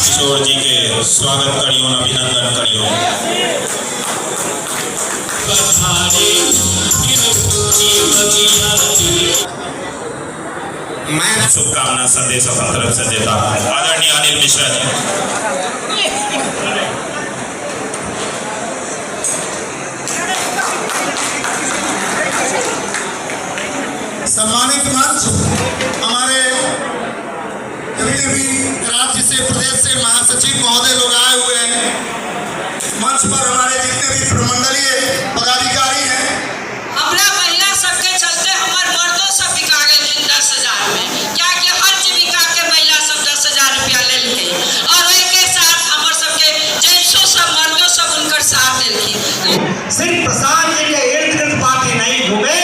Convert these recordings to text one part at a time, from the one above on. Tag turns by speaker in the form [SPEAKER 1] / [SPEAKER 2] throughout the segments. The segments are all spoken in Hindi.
[SPEAKER 1] किशोर जी के स्वागत करियो, अभिनंदन करियो। मैं शुभकामना संदेश अपनी तरफ से देता हूँ। आदरणीय अनिल मिश्रा जी।
[SPEAKER 2] सम्मानित मंच, हमारे जितने भी राज्य से, प्रदेश से महासचिव महोदय लोग आए हुए हैं, मंच पर हमारे जितने भी प्रमंडलीय पदाधिकारी हैं।
[SPEAKER 3] हमरा महिला सबके चलते हमार मर्दों सब बिका गए 10,000 में, क्या कि हर जीविका के महिला सब 10,000 रुपया ले ली और एक साथ हमार सबके जेंट्सों सब मर्दों सब उनकर साथ दिल्ली।
[SPEAKER 4] सिर्फ प्रसाद जी के इर्द गिर्द पार्टी नहीं घूमे,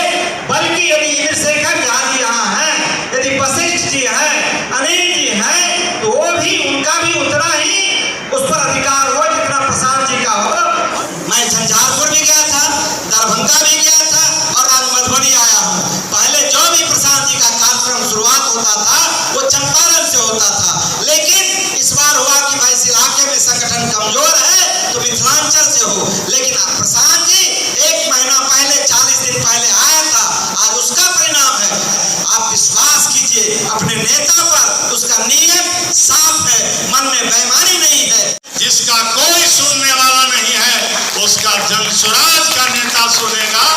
[SPEAKER 4] बल्कि यदि इंद्रशेखर झा जी यहाँ हैं, यदि वशिष्ठ जी हैं, अनिल जी हैं, तो वो भी, उनका भी उतना ही उस पर अधिकार हो जितना प्रसाद जी का हो।
[SPEAKER 2] मैं झंझारपुर भी गया था, दरभंगा भी गया था और आज मधुबनी आया हूँ। पहले जो भी प्रसाद जी का कार्यक्रम शुरुआत होता था वो चंपारण से होता था, लेकिन इस बार हुआ कि भाई इस इलाके में संगठन कमजोर है तो मिथिलांचल से हो। लेकिन प्रसाद जी 1 महीना पहले, 40 दिन पहले आया था, आज उसका परिणाम है। आप विश्वास कीजिए अपने नेता पर, उसका नियत साफ है, मन में बेईमानी नहीं है। जिसका कोई सुनने वाला नहीं है उसका जनसुराज का नेता सुनेगा।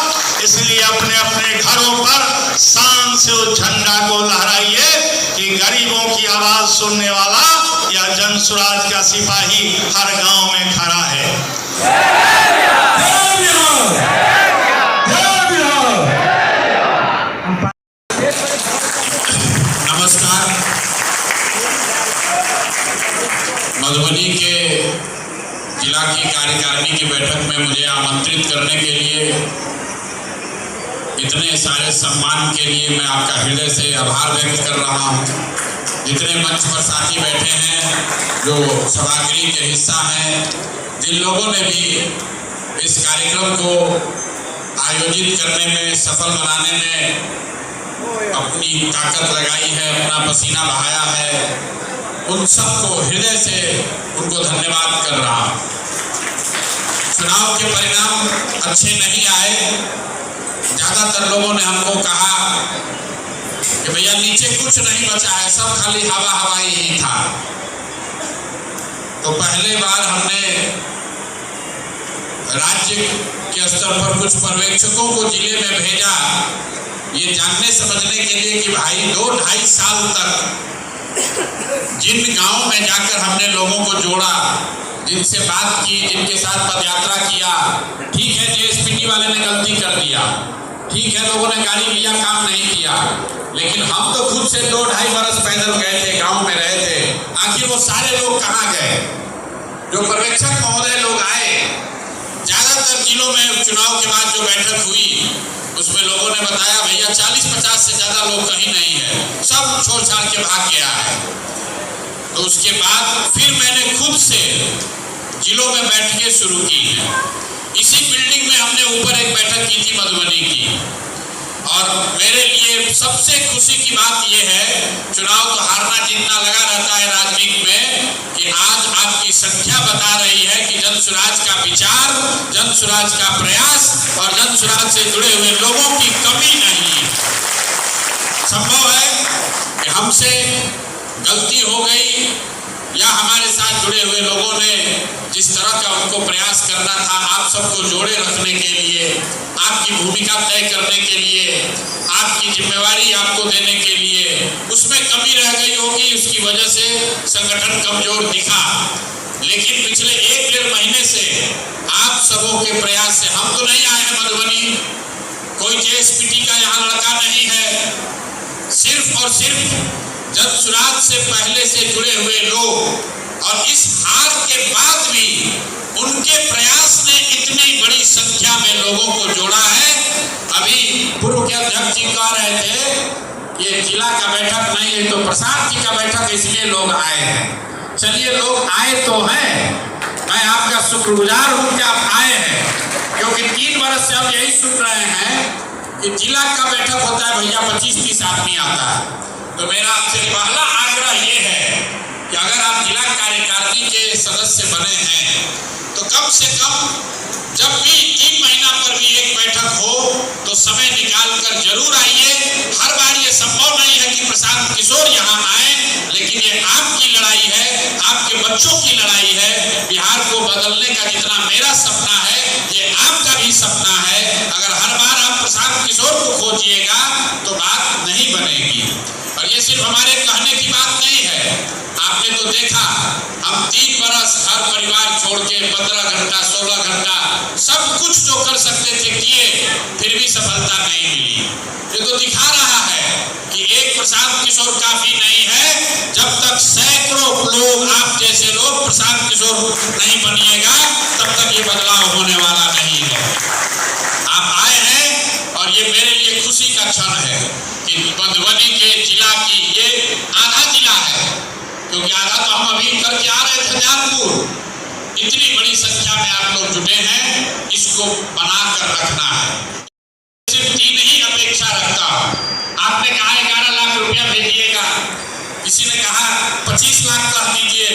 [SPEAKER 2] इसलिए अपने अपने घरों पर शान से उस झंडा को लहराइए कि गरीबों की आवाज सुनने वाला या जनसुराज का सिपाही हर गांव में खड़ा है।
[SPEAKER 1] नमस्कार। मधुबनी के जिला की कार्यकारिणी की बैठक में मुझे आमंत्रित करने के लिए, इतने सारे सम्मान के लिए मैं आपका हृदय से आभार व्यक्त कर रहा हूँ। जितने मंच पर साथी बैठे हैं, जो सभागृह के हिस्सा हैं, जिन लोगों ने भी इस कार्यक्रम को आयोजित करने में, सफल बनाने में अपनी ताकत लगाई है, अपना पसीना बहाया है, उन सबको हृदय से उनको धन्यवाद कर रहा हूँ। चुनाव के परिणाम अच्छे नहीं आए। ज्यादातर लोगों ने हमको कहा कि भैया नीचे कुछ नहीं बचा है, सब खाली हवा हवाई ही था। तो पहले बार हमने राज्य के स्तर पर कुछ पर्यवेक्षकों को जिले में भेजा, ये जानने समझने के लिए कि भाई 2-2.5 साल तक जिन गांव में जाकर हमने लोगों को जोड़ा, जिनसे बात की, जिनके साथ पदयात्रा किया, ठीक है जेएसपीटी वाले ने गलती कर दिया, ठीक है लोगों ने गाड़ी लिया, काम नहीं किया, लेकिन हम तो खुद से 2-2.5 बरस पैदल गए थे, गांव में रहे थे। आखिर वो सारे लोग कहाँ गए? जो पर्यवेक्षक महोदय लोग आए, ज्यादातर जिलों में चुनाव के बाद जो बैठक हुई उसमें लोगों ने बताया भैया 40-50 से ज्यादा लोग कहीं नहीं है, सब छोड़ छाड़ के भाग गया है। तो उसके बाद फिर मैंने खुद से जिलों में बैठकें शुरू की हैं। इसी बिल्डिंग में हमने ऊपर एक बैठक की थी मधुबनी की, और मेरे लिए सबसे खुशी की बात यह है, चुनाव तो हारना जीतना लगा रहता है राजनीति में, कि आज आपकी संख्या बता रही है कि जनसुराज का विचार, जनसुराज का प्रयास और जनसुराज से जुड़े हुए लोगों की कमी नहीं है। संभव है कि हमसे गलती हो गई या हमारे साथ जुड़े हुए लोगों ने जिस तरह का उनको प्रयास करना था आप सबको जोड़े रखने के लिए, आपकी भूमिका तय करने के लिए, आपकी जिम्मेवारी आपको देने के लिए, उसमें कमी रह गई होगी, उसकी वजह से संगठन कमजोर दिखा। लेकिन पिछले 1-1.5 महीने से आप सबों के प्रयास से, हम तो नहीं आए हैं मधुबनी, कोई जेएसपीटी का यहाँ लड़का नहीं है, सिर्फ और सिर्फ जनसुराज से पहले से जुड़े हुए लोग, और इस हार के बाद भी उनके प्रयास ने इतनी बड़ी संख्या में लोगों को जोड़ा है। अभी पूर्व के अध्यक्ष जी कह रहे थे ये जिला का बैठक नहीं है, तो प्रसाद जी का बैठक इसलिए लोग आए हैं। चलिए, लोग आए तो हैं, मैं आपका शुक्रगुजार हूं कि आप आए हैं, क्योंकि 3 वर्ष से हम यही सुन रहे हैं कि जिला का बैठक होता है भैया 25-30 आदमी आता है। तो मेरा आपसे पहला आग्रह ये है कि अगर आप जिला कार्यकारिणी के सदस्य बने हैं तो कम से कम जब भी 3 महीना पर भी एक बैठक हो तो समय निकाल कर जरूर आइए। हर बार ये संभव नहीं है कि प्रशांत किशोर यहाँ आए, लेकिन ये आपकी लड़ाई है, आपके बच्चों की लड़ाई है। बिहार को बदलने का जितना मेरा सपना है, ये आपका भी सपना है। अगर हर बार आप प्रशांत किशोर को खोजिएगा तो बात नहीं बनेगी। और ये सिर्फ हमारे कहने की बात नहीं है, आपने तो देखा हम 3 बरस घर परिवार छोड़ के 15 घंटा 16 घंटा सब कुछ जो कर सकते थे किए, फिर भी सफलता नहीं मिली। ये तो दिखा रहा है कि एक प्रशांत किशोर काफी नहीं है। जब तक सैकड़ों लोग, आप जैसे लोग प्रशांत किशोर नहीं बनिएगा, तब तक ये बदलाव होने वाला नहीं है। आप आए हैं और ये मेरे लिए खुशी का क्षण है कि मधुबनी के जिला की ये आधा जिला है, क्योंकि आधा तो हम अभी करके आ रहे थे जानपुर। इतनी बड़ी संख्या में आप लोग जुटे हैं, इसको बनाकर रखना है। सिर्फ 3 ही अपेक्षा रखता हूँ। आपने कहा 11 लाख रुपया भेजिएगा, किसी ने कहा 25 लाख कर दीजिए।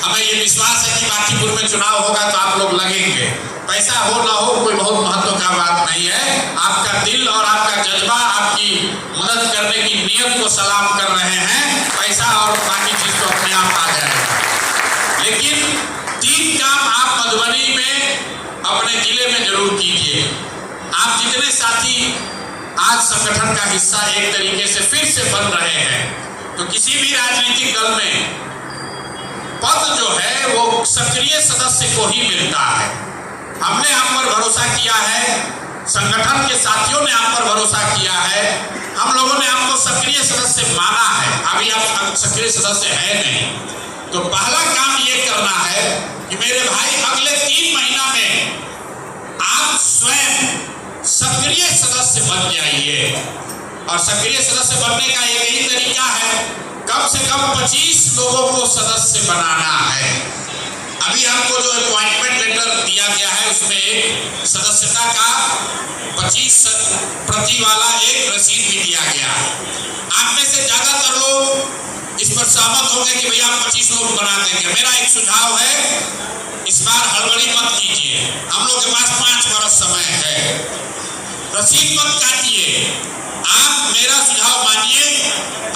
[SPEAKER 1] हमें ये विश्वास है कि बाकीपुर में चुनाव होगा तो आप लोग लगेंगे। पैसा हो ना हो कोई बहुत महत्व का बात नहीं है, आपका दिल और आपका जज्बा आपकी मदद करने की नियत को सलाम कर रहे हैं। पैसा और बाकी चीज तो अपने आप आ जाएगा, लेकिन 3 काम आप मधुबनी में अपने जिले में जरूर कीजिए। आप जितने साथी आज संगठन का हिस्सा एक तरीके से फिर से बन रहे हैं, तो किसी भी राजनीतिक दल में पद जो है वो सक्रिय सदस्य को ही मिलता है। हमने आप पर भरोसा किया है, संगठन के साथियों ने आप पर भरोसा किया है, हम लोगों ने आपको सक्रिय सदस्य माना है। अभी आप सक्रिय सदस्य है नहीं, तो पहला काम ये करना है कि मेरे भाई अगले 3 महीना में आप स्वयं सक्रिय सदस्य बन जाइए। और सक्रिय सदस्य बनने का एक ही तरीका है, कम से कम 25 लोगों को सदस्य बनाना है। अभी हमको जो अपॉइंटमेंट लेटर दिया गया है उसमें एक सदस्यता का 25 प्रति वाला एक रसीद भी दिया गया है। आप में से ज्यादातर लोग इस पर सहमत होंगे कि भैया आप 25 लोग बना देंगे। मेरा एक सुझाव है, इस बार हड़बड़ी मत कीजिए, हम लोग के पास 5 बरस समय है, रसीद मत काटिए। आप मेरा सुझाव मानिए,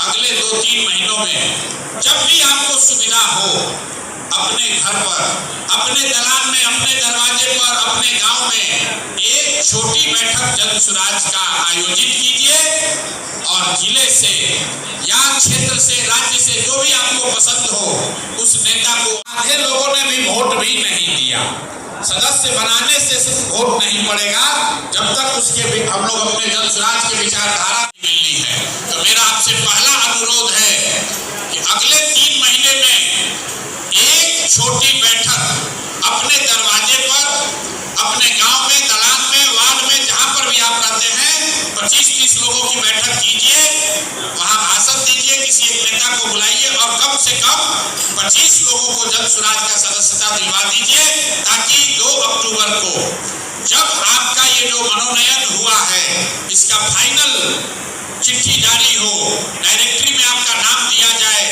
[SPEAKER 1] अगले 2-3 महीनों में जब भी आपको सुविधा हो, अपने घर पर, अपने दलान में, अपने दरवाजे पर, अपने गांव में एक छोटी बैठक जनसुराज का आयोजित कीजिए और जिले से या क्षेत्र से, राज्य से जो भी आपको पसंद हो उस नेता को। आधे लोगों ने भी वोट भी नहीं दिया, सदस्य बनाने से वोट नहीं पड़ेगा जब तक उसके हम लोग अपने जनसुराज के विचारधारा मिलनी है। तो मेरा आपसे पहला अनुरोध है कि अगले 3 महीने में एक छोटी बैठक अपने दरवाजे पर, अपने गांव में, दलान में, वार्ड में, जहां पर भी आप रहते हैं, 25-30 लोगों की बैठक कीजिए, वहां भाषण दीजिए, किसी एक नेता को बुलाइए और कम से कम 25 लोगों को जनसुराज का सदस्यता दिलवा दीजिए, ताकि 2 अक्टूबर को जब आपका ये जो मनोनयन हुआ है इसका फाइनल चिट्ठी जारी हो, डायरेक्टरी में आपका नाम दिया जाए,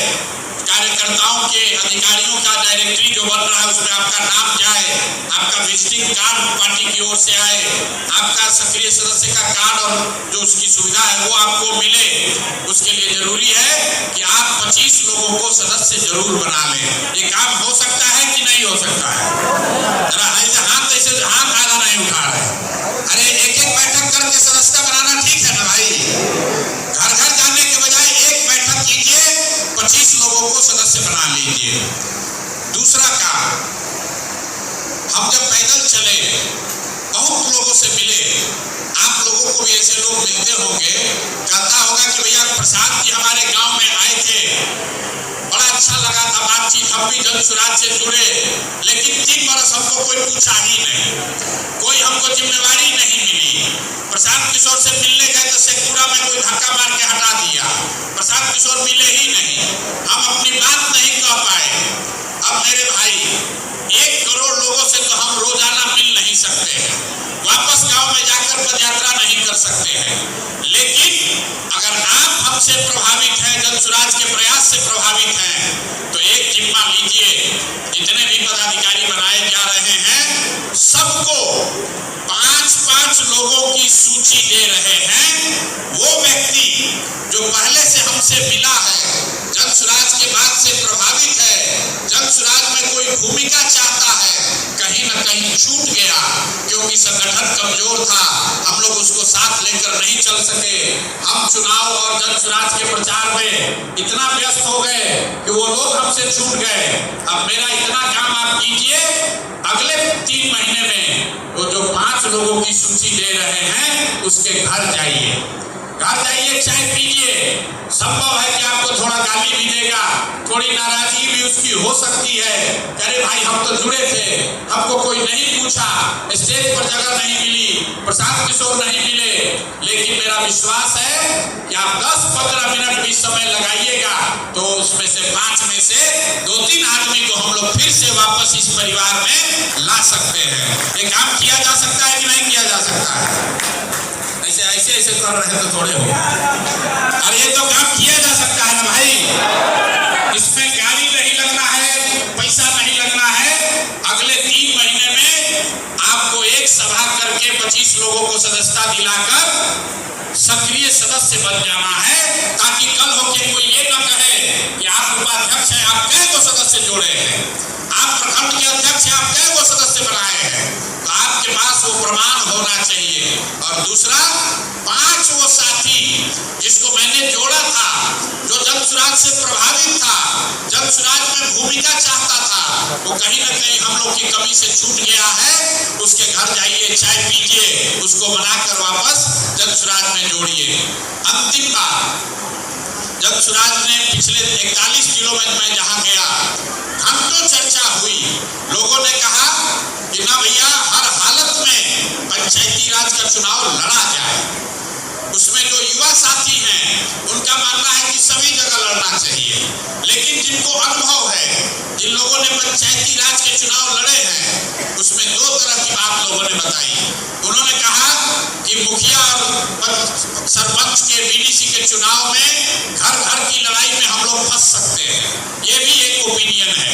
[SPEAKER 1] कार्यकर्ताओं के, अधिकारियों का डायरेक्टरी जो बन रहा है उसमें आपका नाम जाए, आपका विजिटिंग कार्ड पार्टी की ओर से आए, आपका सक्रिय सदस्य का कार्ड और जो उसकी सुविधा है वो आपको मिले। उसके लिए जरूरी है कि आप 25 लोगों को सदस्य जरूर बना लें। ये काम हो सकता है कि नहीं हो सकता है? जरा ऐसे हाथ आधा नहीं उठा रहे। अरे एक बैठक करके सदस्यता बनाना ठीक है ना भाई? घर घर जाने के बजाय एक बैठक कीजिए, 25 लोगों को सदस्य बना लीजिए। दूसरा काम, हम जब पैदल चले, बहुत लोगों से मिले, आप लोगों को भी ऐसे लोग मिलते होंगे, कहता होगा कि भैया प्रसाद जी हमारे गांव में आए थे, बड़ा अच्छा लगा था बातचीत, हम भी जन सुराज से जुड़े, लेकिन 3 बरस हमको कोई पूछा ही नहीं, कोई हमको जिम्मेवारी नहीं मिली। प्रशांत किशोर से मिलने गए तो शेखपुरा में कोई धक्का मार के हटा दिया, प्रशांत किशोर मिले ही नहीं, हम अपनी बात नहीं कह पाए। अब मेरे भाई 1 करोड़ लोगों से तो हम रोजाना मिल नहीं सकते हैं, वापस गांव में जाकर पदयात्रा नहीं कर सकते हैं, लेकिन अगर आप हमसे प्रभावित हैं, जन सुराज के प्रयास से प्रभावित हैं, तो एक जिम्मा लीजिए, जितने भी पदाधिकारी बनाए जा रहे हैं सबको 5-5 लोगों की सूची दे रहे हैं। वो व्यक्ति जो पहले से हमसे मिला है, जन सुराज के बात से प्रभावित है, जन सुराज में कोई भूमिका चाहता है, कहीं न कहीं छूट गया क्योंकि संगठन कमजोर था, हम लोग उसको साथ लेकर नहीं चल सके। हम चुनाव और जन सुराज के प्रचार में इतना व्यस्त हो गए कि वो लोग हमसे छूट गए। अब मेरा इतना काम आप कीजिए, अगले 3 महीने में वो जो 5 लोगों की सूची दे रहे हैं उसके घर जाइए, चाय पीजिए, संभव है कि आपको थोड़ा गाली भी देगा, थोड़ी नाराजगी भी उसकी हो सकती है, अरे भाई हम तो जुड़े थे, हमको कोई नहीं पूछा, स्टेज पर जगह नहीं मिली, प्रशांत किशोर नहीं मिले, लेकिन मेरा विश्वास है कि आप 10-15 मिनट भी समय लगाइएगा तो उसमें से 5 में से 2-3 आदमी को हम लोग फिर से वापस इस परिवार में ला सकते हैं। ये काम किया जा सकता है कि नहीं किया जा सकता है? ऐसे कर रहे तो थोड़े हो, अरे ये तो काम किया जा सकता है ना भाई, इसमें गाड़ी नहीं लगना है, पैसा नहीं लगना है। अगले 3 महीने में आपको एक सभा करके 25 लोगों को सदस्यता दिलाकर सक्रिय सदस्य बन जाना है, ताकि कल होके कोई ये ना कहे कि आप उपाध्यक्ष हैं, आप कै गो सदस्य जोड़े हैं, आप प्रखंड के अध्यक्ष हैं, आप कै गो सदस्य बनाए हैं, तो आपके पास वो प्रमाण होना चाहिए। और दूसरा, 5 वो साथी जिसको मैंने जोड़ा था, जो जन सुराज से प्रभावित था, जन सुराज में भूमिका चाहता था, वो कहीं न कहीं हम लोग की कमी से छूट गया है, उसके घर जाइए, चाय पीजिए, उसको बनाकर वापस जन सुराज में जोड़िए। अंतिम बात, जन सुराज ने पिछले 41 दिनों में मैं जहां गया, घंटों चर्चा हुई, लोगों ने कहा कि ना भैया हर हालत में पंचायती राज का चुनाव लड़ा जाए। उसमें जो युवा साथी हैं उनका मानना है कि सभी जगह लड़ना चाहिए, लेकिन जिनको अनुभव है, जिन लोगों ने पंचायती राज के चुनाव लड़े हैं, उसमें 2 तरह की बात लोगों ने बताई। उन्होंने कहा कि मुखिया और सरपंच के बीडीसी के चुनाव में घर की लड़ाई में हम लोग फंस सकते हैं, ये भी एक ओपिनियन है।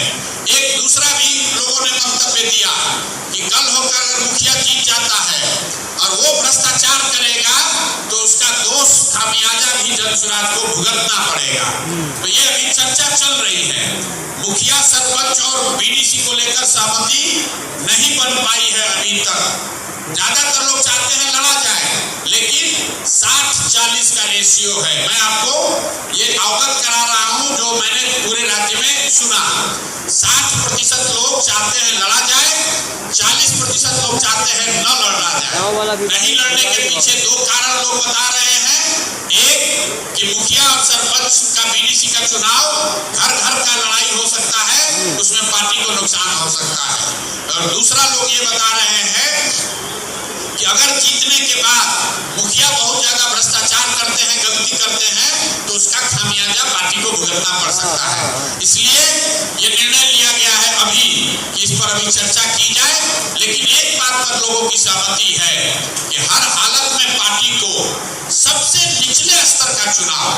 [SPEAKER 1] एक दूसरा भी लोगों ने मंतव्य दिया कि कल होकर अगर मुखिया जीत जाता है और वो भ्रष्टाचार करेगा तो उसका दोष खामियाजा भी जन सुराज को भुगतना पड़ेगा। तो ये अभी चर्चा चल रही है, मुखिया सरपंच और बीडीसी को लेकर सहमति नहीं बन पाई है अभी तक। ज्यादातर लोग चाहते हैं लड़ा जाए, लेकिन 60-40 का रेशियो है। मैं आपको ये अवगत करा रहा हूं जो मैंने पूरे राज्य में सुना। 60% लोग चाहते हैं लड़ा जाए, 40% लोग चाहते हैं न लड़ा जाए। नहीं लड़ने के पीछे 2 कारण लोग बता रहे हैं। एक कि मुखिया और सरपंच का बीडीसी का चुनाव घर का लड़ाई हो सकता है, उसमें पार्टी को नुकसान हो सकता है। और दूसरा लोग ये बता रहे हैं कि अगर जीतने के बाद मुखिया बहुत ज्यादा भ्रष्टाचार करते हैं, गलती करते हैं, तो उसका खामियाजा पार्टी को भुगतना पड़ सकता है। इसलिए ये निर्णय लिया गया है अभी कि इस पर अभी चर्चा की जाए, लेकिन एक बात पर लोगों की सहमति है कि हर हालत में पार्टी को सबसे निचले स्तर का चुनाव,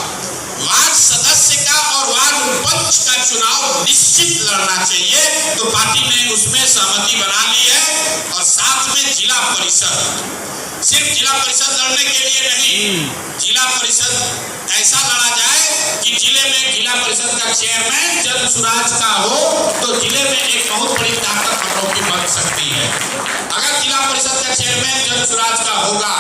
[SPEAKER 1] वार्ड सदस्य का और वार्ड पंच का चुनाव निश्चित लड़ना चाहिए। तो पार्टी ने उसमें सहमति बना ली है। और साथ में जिला परिषद सिर्फ जिला परिषद लड़ने के लिए नहीं, जिला परिषद ऐसा लड़ा जाए कि जिले में जिला परिषद का चेयरमैन जन सुराज का हो तो जिले में एक बहुत बड़ी ताकत हम लोग की बन सकती है। अगर जिला परिषद का चेयरमैन जन सुराज का होगा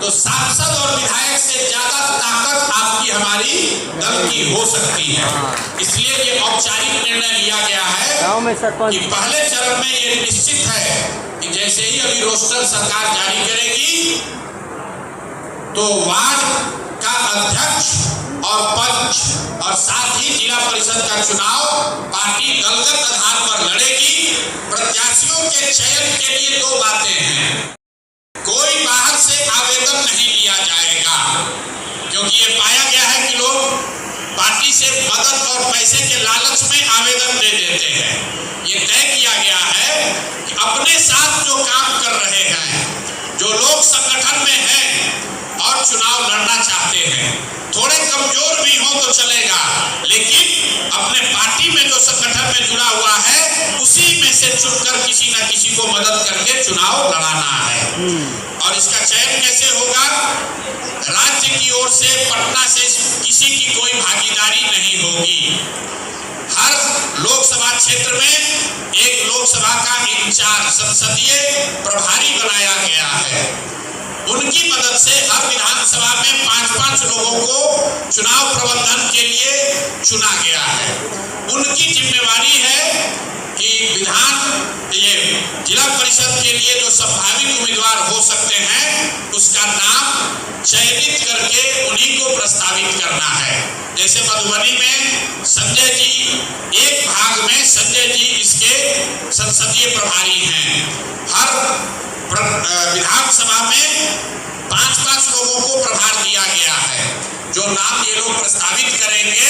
[SPEAKER 1] तो सांसद और विधायक से ज्यादा ताकत आपकी हमारी दल की हो सकती है। इसलिए ये औपचारिक निर्णय लिया गया है
[SPEAKER 5] गांव में सरपंच
[SPEAKER 1] कि पहले चरण में ये निश्चित है कि जैसे ही अभी रोस्टर सरकार जारी करेगी तो वार्ड का अध्यक्ष और पंच और साथ ही जिला परिषद का चुनाव पार्टी दलगत आधार पर लड़ेगी। प्रत्याशियों के चयन के लिए दो बातें हैं, कोई बाहर से आवेदन नहीं लिया जाएगा, क्योंकि ये पाया गया है कि लोग पार्टी से मदद और पैसे के लालच में आवेदन दे देते हैं। ये तय किया गया है कि अपने साथ जो काम कर रहे हैं, जो लोग संगठन में हैं और चुनाव लड़ना चाहते हैं, थोड़े कमजोर भी हो तो चलेगा, लेकिन अपने पार्टी में जो संगठन में जुड़ा हुआ है उसी में से चुनकर किसी न किसी को मदद करके चुनाव लड़ाना है। और इसका चयन कैसे होगा? राज्य की ओर से पटना से किसी की कोई भागीदारी नहीं होगी। हर लोकसभा क्षेत्र में एक लोकसभा का इंचार्ज संसदीय प्रभारी बनाया गया है। उनकी मदद से हर विधानसभा में 5-5 लोगों को चुनाव प्रबंधन के लिए चुना गया है। उनकी जिम्मेवारी है कि ये जिला परिषद के लिए जो संभावित उम्मीदवार हो सकते हैं उसका नाम चयनित करके उन्हीं को प्रस्तावित करना है। जैसे मधुबनी में संजय जी, एक भाग में संजय जी इसके संसदीय प्रभारी हैं। हर विधानसभा में 5-5 लोगों को प्रभार दिया गया है। जो नाम ये लोग प्रस्तावित करेंगे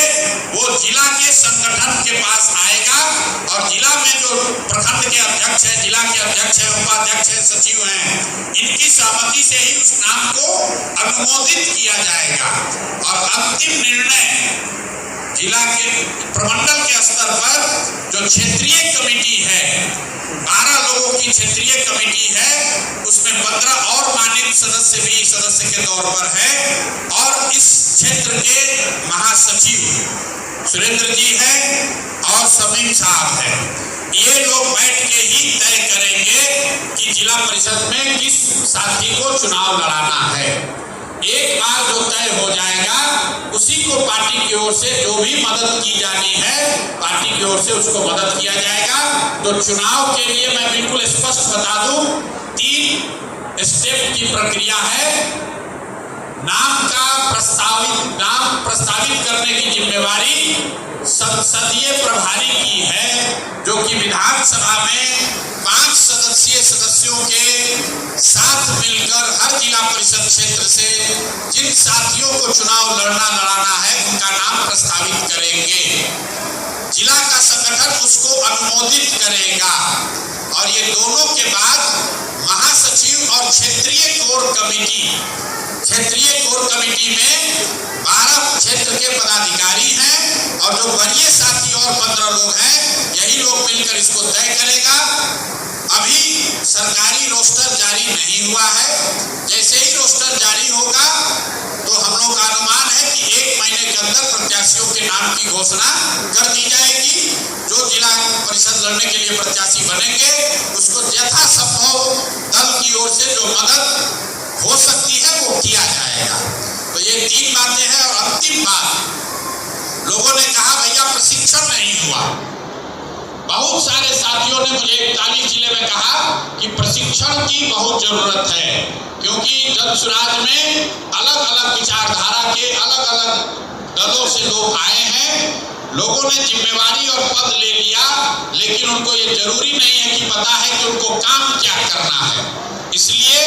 [SPEAKER 1] वो जिला के संगठन के पास आएगा और जिला में जो प्रखंड के अध्यक्ष है, जिला के अध्यक्ष है, उपाध्यक्ष है, सचिव हैं, इनकी सहमति से ही उस नाम को अनुमोदित किया जाएगा और अंतिम निर्णय जिला के प्रमंडल के स्तर पर जो क्षेत्रीय कमेटी है, 12 लोगों की क्षेत्रीय कमेटी है, उसमें 15 और मानित सदस्य भी सदस्य के तौर पर है और इस क्षेत्र के महासचिव सुरेंद्र जी हैं और समीम साहब हैं। ये लोग बैठ के ही तय करेंगे कि जिला परिषद में किस साथी को चुनाव लड़ाना है। एक बार जो तय हो जाएगा उसी को पार्टी की ओर से जो भी मदद की जानी है पार्टी की ओर से उसको मदद किया जाएगा। तो चुनाव के लिए मैं बिल्कुल स्पष्ट बता दूं, 3 स्टेप की प्रक्रिया है। नाम प्रस्तावित करने की जिम्मेवारी संसदीय प्रभारी की है, जो कि विधानसभा में 5 सदस्यों के साथ मिलकर हर जिला परिषद क्षेत्र से जिन साथियों को चुनाव लड़ाना है उनका नाम प्रस्तावित करेंगे। जिला का संगठन उसको अनुमोदित करेगा और ये दोनों के बाद महासचिव और क्षेत्रीय कोर कमेटी में 12 क्षेत्र के पदाधिकारी हैं और जो वरीय साथी और 15 लोग हैं, यही लोग मिलकर इसको तय करेगा। अभी सरकारी रोस्टर जारी नहीं हुआ है। जैसे ही रोस्टर जारी होगा तो हम लोग का अनुमान है कि 1 महीने के अंदर प्रत्याशियों के नाम की घोषणा कर दी जाएगी। जो जिला परिषद लड़ने के लिए प्रत्याशी बनेंगे उसको यथासंभव दल की ओर से जो मदद हो सकती है वो किया जाएगा। तो ये 3 बातें हैं। और अंतिम बात, लोगों ने कहा भैया प्रशिक्षण नहीं हुआ। बहुत सारे साथियों ने मुझे 41 जिले में कहा कि प्रशिक्षण की बहुत जरूरत है, क्योंकि जन सुराज में अलग अलग विचारधारा के अलग अलग दलों से लोग आए हैं। लोगों ने जिम्मेवारी और पद ले लिया, लेकिन उनको ये जरूरी नहीं है कि पता है कि उनको काम क्या करना है। इसलिए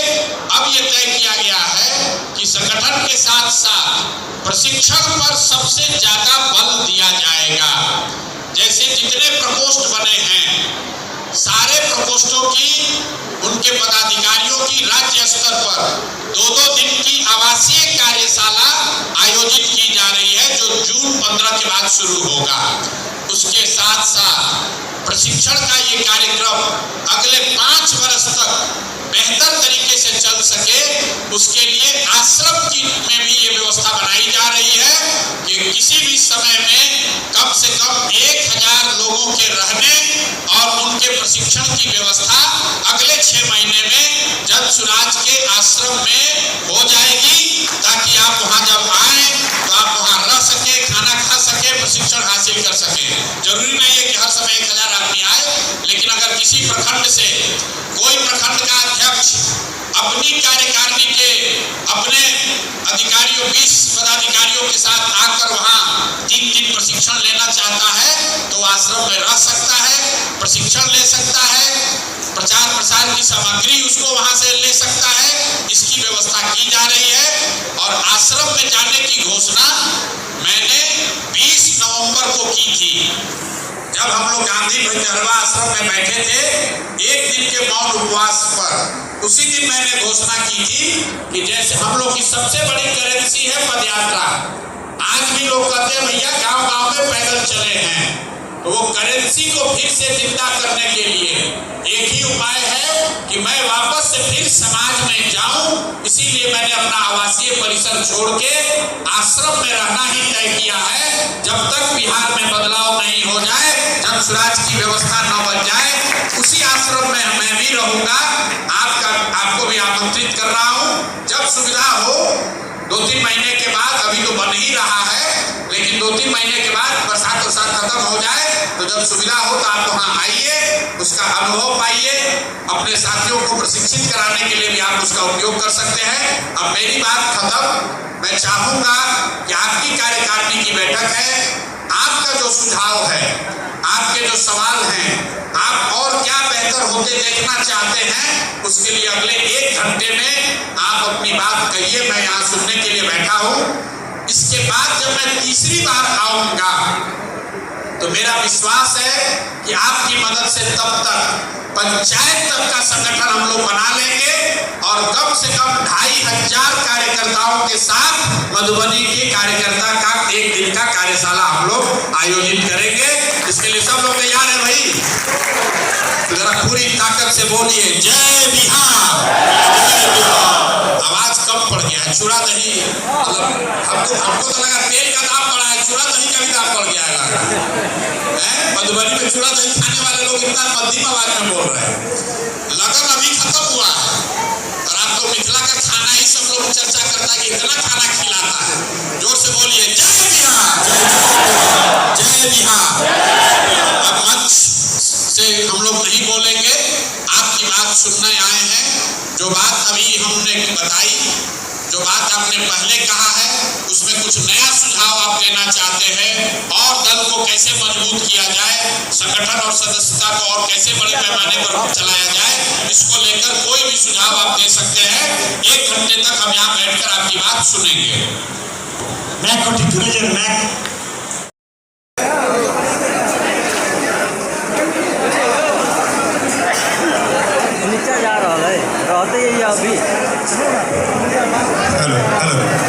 [SPEAKER 1] अब ये तय किया गया है कि संगठन के साथ साथ प्रशिक्षण पर सबसे ज्यादा बल दिया जाएगा। जैसे जितने प्रकोष्ठ बने हैं, सारे प्रकोष्ठों की उनके पदाधिकारियों की राज्य स्तर पर 2-2 दिन की आवासीय कार्यशाला आयोजित की जा रही है, जो जून 15 के बाद शुरू होगा। उसके साथ साथ प्रशिक्षण का ये कार्यक्रम अगले 5 वर्ष तक बेहतर तरीके से चल सके, उसके लिए आश्रम में भी ये व्यवस्था बनाई जा रही है कि किसी भी समय में कम से कम 1000 लोगों के रहने और उनके प्रशिक्षण की व्यवस्था अगले 6 महीने में जन सुराज के आश्रम में हो जाएगी, ताकि आप वहां जब आए तो आप वहां रह सके, खाना खा सके, प्रशिक्षण हासिल कर सके। जरूरी नहीं है कि हर समय 1000 आदमी आए, लेकिन अगर किसी प्रखंड से कोई प्रखंड का अध्यक्ष अपनी कार्यकारिणी के अपने अधिकारियों 20 पदाधिकारियों के साथ आकर वहां 3 दिन प्रशिक्षण लेना चाहता है तो आश्रम में रह सकता है, प्रशिक्षण ले सकता है, प्रचार प्रसार की सामग्री उसको वहां से ले सकता है। इसकी व्यवस्था की जा रही है और आश्रम में जाने की घोषणा मैंने 20 नवंबर को की थी। जब हम लोग गांधी भंजरवा आश्रम में बैठे थे 1 दिन के मौन उपवास पर, उसी दिन मैंने घोषणा की थी कि जैसे हम लोग की सबसे बड़ी करेंसी है पदयात्रा। आज भी लोग कहते हैं भैया गांव-गांव में पैदल चले हैं, तो वो करेंसी को फिर से जिंदा करने के लिए एक ही उपाय है कि मैं वापस से फिर समाज में जाऊं। इसीलिए मैंने अपना आवासीय परिसर छोड़ के आश्रम में रहना ही तय किया है। जब तक बिहार में बदलाव नहीं हो जाए, जन सुराज की व्यवस्था न बन जाए, उसी आश्रम में मैं भी रहूंगा। आपको भी आमंत्रित कर रहा हूं। जब सुविधा हो 2-3 महीने के बाद, अभी तो बन ही रहा है, लेकिन 2-3 महीने के बाद बरसात खत्म हो जाए तो जब सुविधा हो तो आप वहां आइए, उसका अनुभव पाइए, अपने साथियों को प्रशिक्षित कराने के लिए भी आप उसका उपयोग कर सकते हैं। अब मेरी बात खत्म। मैं चाहूंगा कि आपकी कार्यकारिणी की बैठक है, आपका जो सुझाव है, आपके जो सवाल हैं, आप और क्या बेहतर होते देखना चाहते हैं, उसके लिए अगले 1 घंटे में आप अपनी बात कहिए। मैं यहाँ सुनने के लिए बैठा हूँ। इसके बाद जब मैं तीसरी बार आऊंगा तो मेरा विश्वास है कि आपकी मदद से तब तक पंचायत तक का संगठन हम लोग बना लेंगे और कम से कम 2500 कार्यकर्ताओं के साथ मधुबनी के कार्यकर्ता का 1 दिन का कार्यशाला हम लोग आयोजित करेंगे। इसके लिए सब लोग तैयार है भाई? तो जरा पूरी ताकत से बोलिए जय बिहार। आवाज कम पड़ गया है। चूड़ा दही मतलब हमको तो लगा तेल का दाम बढ़ा है, चूड़ा दही का भी दाम बढ़ गया है। मधुबनी में चूड़ा दही खाने वाले लोग इतना मध्यम आवाज में बोल रहे हैं। लगन अभी खत्म हुआ है और आप तो मिथिला का खाना ही सब लोग चर्चा करता है कि इतना खाना खिलाता है। जोर से बोलिए जय बिहार, जय बिहार। अब मंच से हम लोग नहीं बोलेंगे, आपकी बात सुनने आए हैं। जो बात अभी हमने बताई, जो बात आपने पहले कहा है, उसमें कुछ नया सुझाव आप देना चाहते हैं और दल को कैसे मजबूत किया जाए, संगठन और सदस्यता को और कैसे बड़े पैमाने पर चलाया जाए, इसको लेकर कोई भी सुझाव आप दे सकते हैं। 1 घंटे तक हम यहाँ बैठकर आपकी बात सुनेंगे।
[SPEAKER 5] नीचे जा रहा है, रहते ही अभी।
[SPEAKER 6] हेलो
[SPEAKER 5] है।